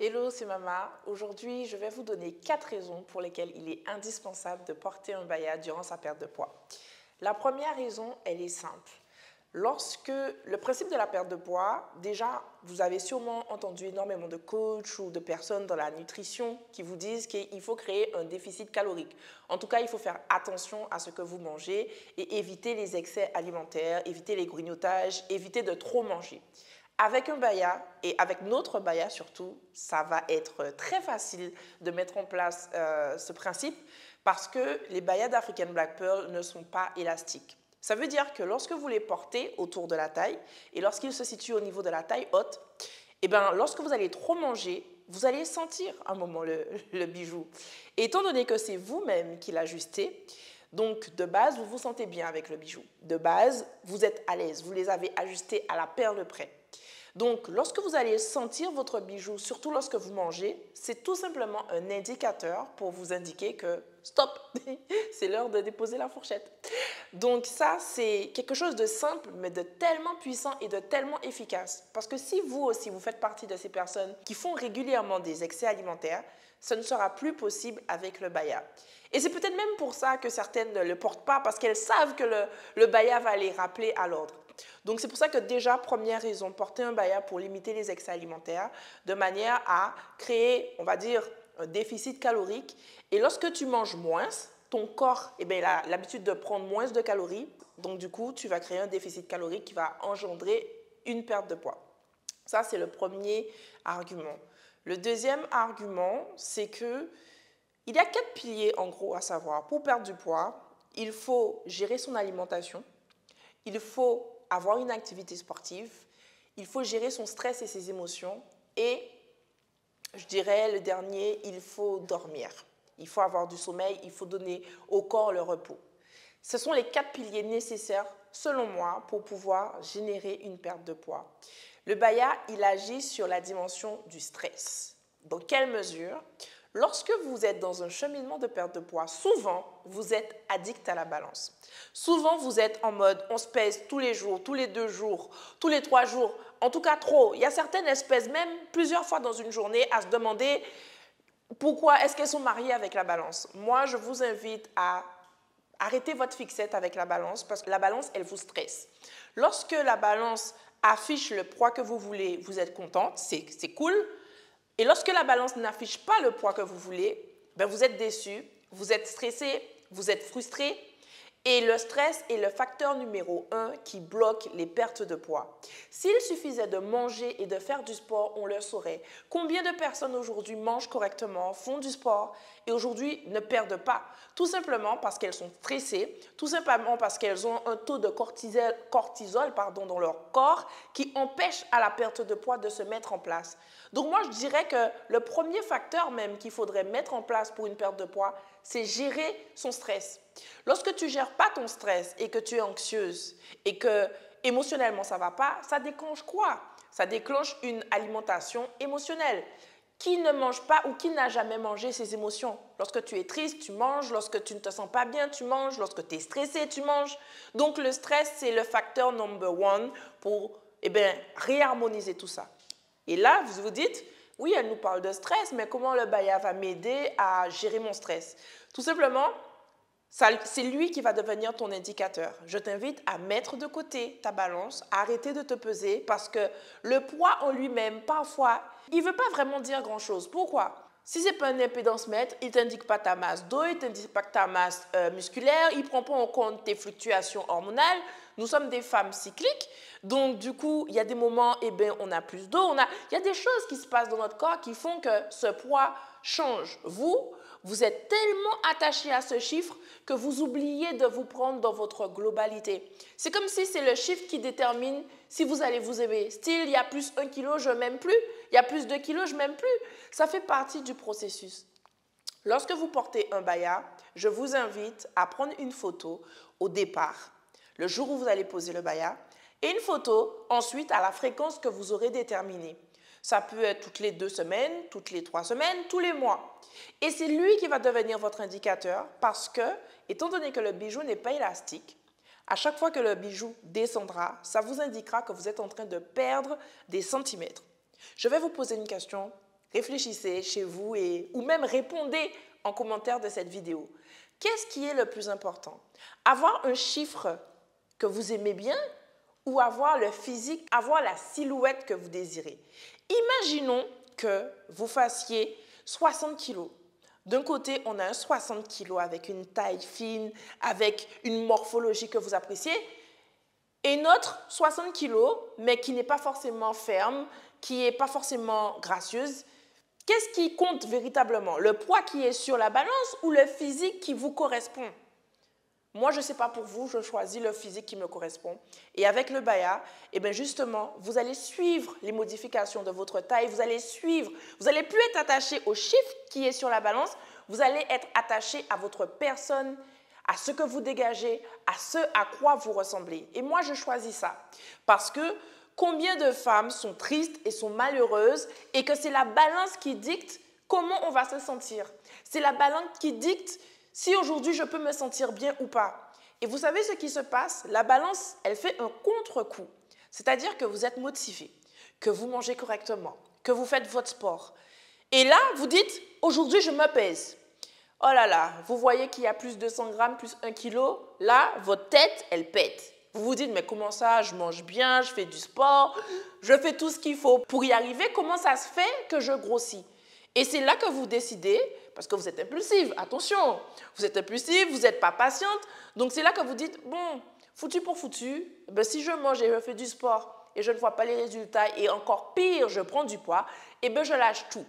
Hello, c'est Mama. Aujourd'hui, je vais vous donner 4 raisons pour lesquelles il est indispensable de porter un baya durant sa perte de poids. La première raison, elle est simple. Le principe de la perte de poids, déjà, vous avez sûrement entendu énormément de coachs ou de personnes dans la nutrition qui vous disent qu'il faut créer un déficit calorique. En tout cas, il faut faire attention à ce que vous mangez et éviter les excès alimentaires, éviter les grignotages, éviter de trop manger. Avec un baya et avec notre baya surtout, ça va être très facile de mettre en place ce principe parce que les bayas d'African Black Pearl ne sont pas élastiques. Ça veut dire que lorsque vous les portez autour de la taille et lorsqu'ils se situent au niveau de la taille haute, eh bien, lorsque vous allez trop manger, vous allez sentir un moment le bijou. Et étant donné que c'est vous-même qui l'ajustez, donc de base, vous vous sentez bien avec le bijou. De base, vous êtes à l'aise, vous les avez ajustés à la perle près. Donc, lorsque vous allez sentir votre bijou, surtout lorsque vous mangez, c'est tout simplement un indicateur pour vous indiquer que stop, c'est l'heure de déposer la fourchette. Donc ça, c'est quelque chose de simple, mais de tellement puissant et de tellement efficace. Parce que si vous aussi, vous faites partie de ces personnes qui font régulièrement des excès alimentaires, ce ne sera plus possible avec le baya. Et c'est peut-être même pour ça que certaines ne le portent pas, parce qu'elles savent que le baya va les rappeler à l'ordre. Donc c'est pour ça que déjà, première raison, porter un baya pour limiter les excès alimentaires, de manière à créer, on va dire, un déficit calorique. Et lorsque tu manges moins, ton corps a l'habitude de prendre moins de calories. Donc du coup, tu vas créer un déficit calorique qui va engendrer une perte de poids. Ça, c'est le premier argument. Le deuxième argument, c'est qu'il y a 4 piliers en gros à savoir. Pour perdre du poids, il faut gérer son alimentation, il faut avoir une activité sportive, il faut gérer son stress et ses émotions et, je dirais, le dernier, il faut dormir. Il faut avoir du sommeil, il faut donner au corps le repos. Ce sont les 4 piliers nécessaires, selon moi, pour pouvoir générer une perte de poids. Le baya, il agit sur la dimension du stress. Dans quelle mesure? Lorsque vous êtes dans un cheminement de perte de poids, souvent, vous êtes addict à la balance. Souvent, vous êtes en mode, on se pèse tous les jours, tous les 2 jours, tous les 3 jours, en tout cas trop. Il y a certaines espèces, même plusieurs fois dans une journée, à se demander pourquoi est-ce qu'elles sont mariées avec la balance. Moi, je vous invite à arrêter votre fixette avec la balance parce que la balance, elle vous stresse. Lorsque la balance affiche le poids que vous voulez, vous êtes contente, c'est cool. Et lorsque la balance n'affiche pas le poids que vous voulez, ben vous êtes déçu, vous êtes stressé, vous êtes frustré. Et le stress est le facteur numéro 1 qui bloque les pertes de poids. S'il suffisait de manger et de faire du sport, on le saurait. Combien de personnes aujourd'hui mangent correctement, font du sport et aujourd'hui ne perdent pas? Tout simplement parce qu'elles sont stressées, tout simplement parce qu'elles ont un taux de cortisol dans leur corps qui empêche à la perte de poids de se mettre en place. Donc moi, je dirais que le premier facteur même qu'il faudrait mettre en place pour une perte de poids, c'est gérer son stress. Lorsque tu ne gères pas ton stress et que tu es anxieuse et que émotionnellement ça ne va pas, ça déclenche quoi? Ça déclenche une alimentation émotionnelle. Qui ne mange pas ou qui n'a jamais mangé ses émotions? Lorsque tu es triste, tu manges. Lorsque tu ne te sens pas bien, tu manges. Lorsque tu es stressé, tu manges. Donc le stress, c'est le facteur number 1 pour réharmoniser tout ça. Et là, vous vous dites, oui, elle nous parle de stress, mais comment le baya va m'aider à gérer mon stress? Tout simplement, c'est lui qui va devenir ton indicateur. Je t'invite à mettre de côté ta balance, à arrêter de te peser parce que le poids en lui-même, parfois, il ne veut pas vraiment dire grand-chose. Pourquoi? Si ce n'est pas un impédance-mètre, il ne t'indique pas ta masse d'eau, il ne t'indique pas ta masse musculaire, il ne prend pas en compte tes fluctuations hormonales. Nous sommes des femmes cycliques, donc du coup, il y a des moments, on a plus d'eau, il y a des choses qui se passent dans notre corps qui font que ce poids change. Vous êtes tellement attaché à ce chiffre que vous oubliez de vous prendre dans votre globalité. C'est comme si c'est le chiffre qui détermine si vous allez vous aimer. Style, il y a plus 1 kilo, je ne m'aime plus. Il y a plus 2 kilos, je ne m'aime plus. Ça fait partie du processus. Lorsque vous portez un baya, je vous invite à prendre une photo au départ, le jour où vous allez poser le baya, et une photo ensuite à la fréquence que vous aurez déterminée. Ça peut être toutes les 2 semaines, toutes les 3 semaines, tous les mois. Et c'est lui qui va devenir votre indicateur parce que, étant donné que le bijou n'est pas élastique, à chaque fois que le bijou descendra, ça vous indiquera que vous êtes en train de perdre des centimètres. Je vais vous poser une question. Réfléchissez chez vous ou même répondez en commentaire de cette vidéo. Qu'est-ce qui est le plus important? Avoir un chiffre que vous aimez bien ou avoir le physique, avoir la silhouette que vous désirez? Imaginons que vous fassiez 60 kilos. D'un côté, on a un 60 kilos avec une taille fine, avec une morphologie que vous appréciez, et une autre 60 kilos, mais qui n'est pas forcément ferme, qui n'est pas forcément gracieuse. Qu'est-ce qui compte véritablement? Le poids qui est sur la balance ou le physique qui vous correspond? Moi, je ne sais pas pour vous, je choisis le physique qui me correspond. Et avec le baya, eh bien justement, vous allez suivre les modifications de votre taille, vous allez plus être attaché au chiffre qui est sur la balance, vous allez être attaché à votre personne, à ce que vous dégagez, à ce à quoi vous ressemblez. Et moi, je choisis ça parce que combien de femmes sont tristes et sont malheureuses et que c'est la balance qui dicte comment on va se sentir. C'est la balance qui dicte si aujourd'hui je peux me sentir bien ou pas. Et vous savez ce qui se passe? La balance, elle fait un contre-coup. C'est-à-dire que vous êtes motivé, que vous mangez correctement, que vous faites votre sport. Et là, vous dites, aujourd'hui je me pèse. Oh là là, vous voyez qu'il y a plus de 100 grammes, plus 1 kilo. Là, votre tête, elle pète. Vous vous dites, mais comment ça, je mange bien, je fais du sport, je fais tout ce qu'il faut pour y arriver. Comment ça se fait que je grossis? Et c'est là que vous décidez, parce que vous êtes impulsive, attention, vous êtes impulsive, vous n'êtes pas patiente. Donc c'est là que vous dites, bon, foutu pour foutu, ben, si je mange et je fais du sport et je ne vois pas les résultats, et encore pire, je prends du poids, et ben je lâche tout.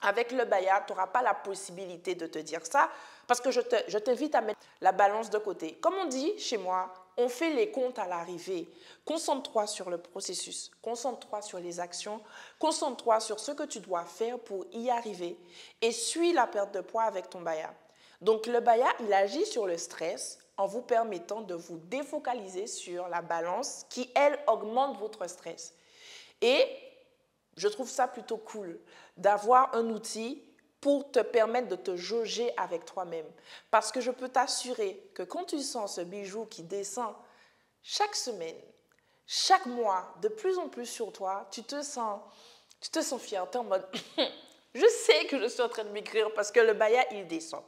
Avec le baya, tu n'auras pas la possibilité de te dire ça, parce que je t'invite à mettre la balance de côté. Comme on dit chez moi, on fait les comptes à l'arrivée. Concentre-toi sur le processus, concentre-toi sur les actions, concentre-toi sur ce que tu dois faire pour y arriver et suis la perte de poids avec ton baya. Donc le baya, il agit sur le stress en vous permettant de vous défocaliser sur la balance qui, elle, augmente votre stress. Et je trouve ça plutôt cool d'avoir un outil pour te permettre de te jauger avec toi-même. Parce que je peux t'assurer que quand tu sens ce bijou qui descend chaque semaine, chaque mois, de plus en plus sur toi, tu te sens fier. Tu es en mode, je sais que je suis en train de maigrir parce que le baya, il descend.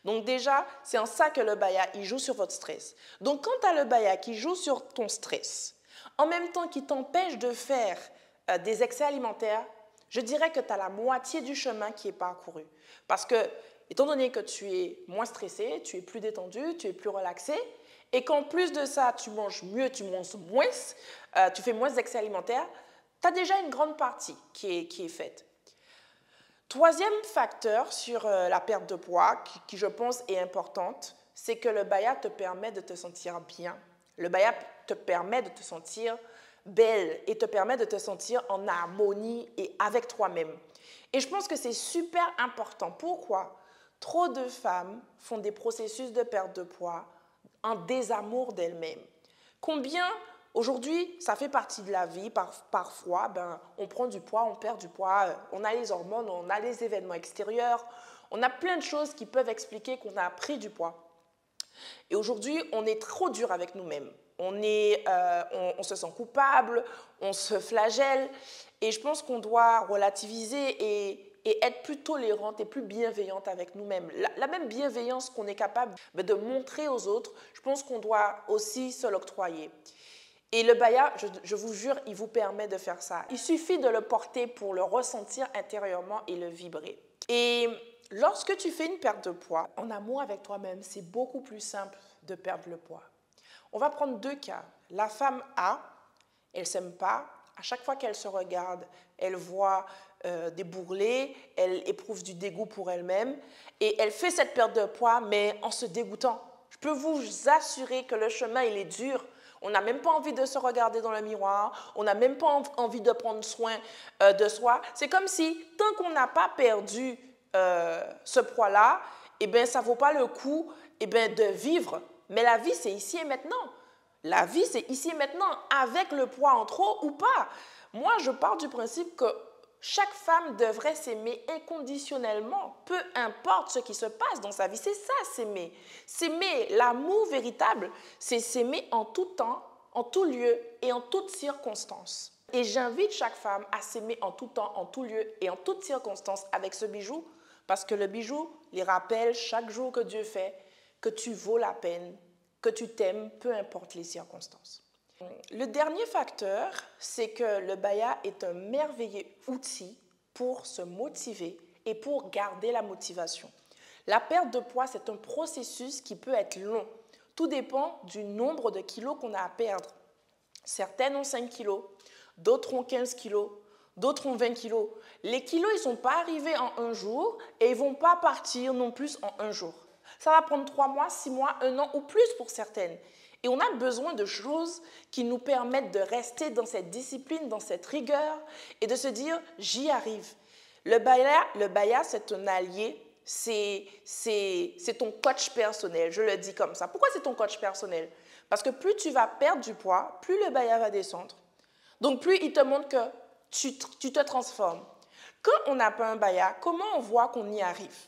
Donc déjà, c'est en ça que le baya, il joue sur votre stress. Donc quand tu as le baya qui joue sur ton stress, en même temps qui t'empêche de faire des excès alimentaires, je dirais que tu as la moitié du chemin qui est parcouru. Parce que, étant donné que tu es moins stressé, tu es plus détendu, tu es plus relaxé, et qu'en plus de ça, tu manges mieux, tu manges moins, tu fais moins d'excès alimentaires, tu as déjà une grande partie qui est faite. Troisième facteur sur la perte de poids, qui je pense est importante, c'est que le baya te permet de te sentir bien. Le baya te permet de te sentir belle et te permet de te sentir en harmonie et avec toi-même. Et je pense que c'est super important. Pourquoi? Trop de femmes font des processus de perte de poids en désamour d'elles-mêmes. Combien, aujourd'hui, ça fait partie de la vie, parfois, on prend du poids, on perd du poids, on a les hormones, on a les événements extérieurs, on a plein de choses qui peuvent expliquer qu'on a pris du poids. Et aujourd'hui, on est trop dur avec nous-mêmes. On se sent coupable, on se flagelle. Et je pense qu'on doit relativiser et être plus tolérante et plus bienveillante avec nous-mêmes. La même bienveillance qu'on est capable de montrer aux autres, je pense qu'on doit aussi se l'octroyer. Et le baya, je vous jure, il vous permet de faire ça. Il suffit de le porter pour le ressentir intérieurement et le vibrer. Et lorsque tu fais une perte de poids, en amour avec toi-même, c'est beaucoup plus simple de perdre le poids. On va prendre deux cas. La femme A, elle ne s'aime pas. À chaque fois qu'elle se regarde, elle voit des bourrelets, elle éprouve du dégoût pour elle-même et elle fait cette perte de poids, mais en se dégoûtant. Je peux vous assurer que le chemin, il est dur. On n'a même pas envie de se regarder dans le miroir, on n'a même pas envie de prendre soin de soi. C'est comme si, tant qu'on n'a pas perdu ce poids-là, eh bien, ça ne vaut pas le coup de vivre. Mais la vie, c'est ici et maintenant. La vie, c'est ici et maintenant, avec le poids en trop ou pas. Moi, je pars du principe que chaque femme devrait s'aimer inconditionnellement, peu importe ce qui se passe dans sa vie. C'est ça, s'aimer. S'aimer, l'amour véritable, c'est s'aimer en tout temps, en tout lieu et en toutes circonstances. Et j'invite chaque femme à s'aimer en tout temps, en tout lieu et en toutes circonstances avec ce bijou, parce que le bijou les rappelle chaque jour que Dieu fait que tu vaux la peine, que tu t'aimes, peu importe les circonstances. Le dernier facteur, c'est que le baya est un merveilleux outil pour se motiver et pour garder la motivation. La perte de poids, c'est un processus qui peut être long. Tout dépend du nombre de kilos qu'on a à perdre. Certaines ont 5 kilos, d'autres ont 15 kilos, d'autres ont 20 kilos. Les kilos, ils ne sont pas arrivés en un jour et ils ne vont pas partir non plus en un jour. Ça va prendre 3 mois, 6 mois, 1 an ou plus pour certaines. Et on a besoin de choses qui nous permettent de rester dans cette discipline, dans cette rigueur et de se dire « j'y arrive ». Le baya, c'est un allié, c'est ton coach personnel, je le dis comme ça. Pourquoi c'est ton coach personnel? Parce que plus tu vas perdre du poids, plus le baya va descendre. Donc plus il te montre que tu te transformes. Quand on n'a pas un baya, comment on voit qu'on y arrive?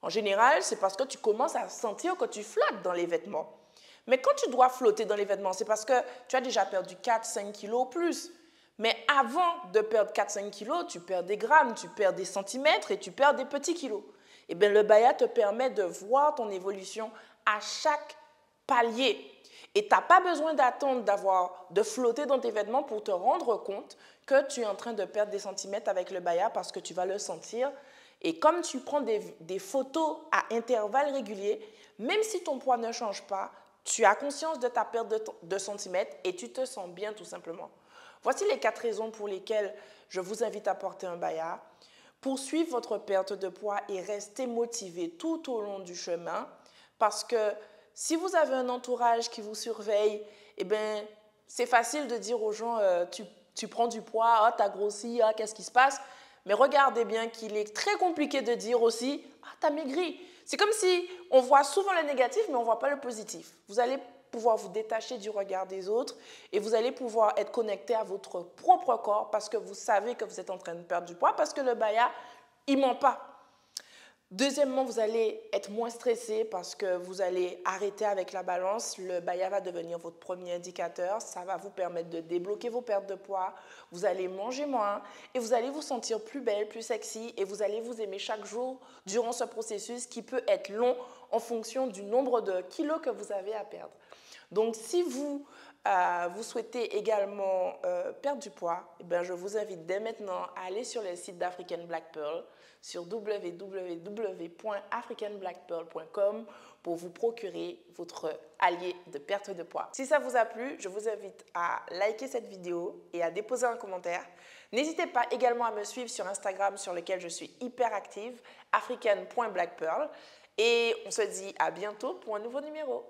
En général, c'est parce que tu commences à sentir que tu flottes dans les vêtements. Mais quand tu dois flotter dans les vêtements, c'est parce que tu as déjà perdu 4-5 kilos ou plus. Mais avant de perdre 4-5 kilos, tu perds des grammes, tu perds des centimètres et tu perds des petits kilos. Et bien, le baya te permet de voir ton évolution à chaque palier. Et tu n'as pas besoin d'attendre de flotter dans tes vêtements pour te rendre compte que tu es en train de perdre des centimètres avec le baya parce que tu vas le sentir. Et comme tu prends des photos à intervalles réguliers, même si ton poids ne change pas, tu as conscience de ta perte de centimètres et tu te sens bien tout simplement. Voici les 4 raisons pour lesquelles je vous invite à porter un baya. Poursuivre votre perte de poids et rester motivé tout au long du chemin parce que si vous avez un entourage qui vous surveille, eh bien, c'est facile de dire aux gens tu prends du poids, tu as grossi, qu'est-ce qui se passe? Mais regardez bien qu'il est très compliqué de dire aussi tu as maigri. C'est comme si on voit souvent le négatif, mais on ne voit pas le positif. Vous allez pouvoir vous détacher du regard des autres et vous allez pouvoir être connecté à votre propre corps parce que vous savez que vous êtes en train de perdre du poids parce que le baya, il ne ment pas. Deuxièmement, vous allez être moins stressé parce que vous allez arrêter avec la balance. Le baya va devenir votre premier indicateur. Ça va vous permettre de débloquer vos pertes de poids. Vous allez manger moins et vous allez vous sentir plus belle, plus sexy et vous allez vous aimer chaque jour durant ce processus qui peut être long en fonction du nombre de kilos que vous avez à perdre. Donc, si vous souhaitez également perdre du poids, eh bien, je vous invite dès maintenant à aller sur le site d'African Black Pearl sur www.africanblackpearl.com pour vous procurer votre allié de perte de poids. Si ça vous a plu, je vous invite à liker cette vidéo et à déposer un commentaire. N'hésitez pas également à me suivre sur Instagram sur lequel je suis hyper active, african.blackpearl. Et on se dit à bientôt pour un nouveau numéro.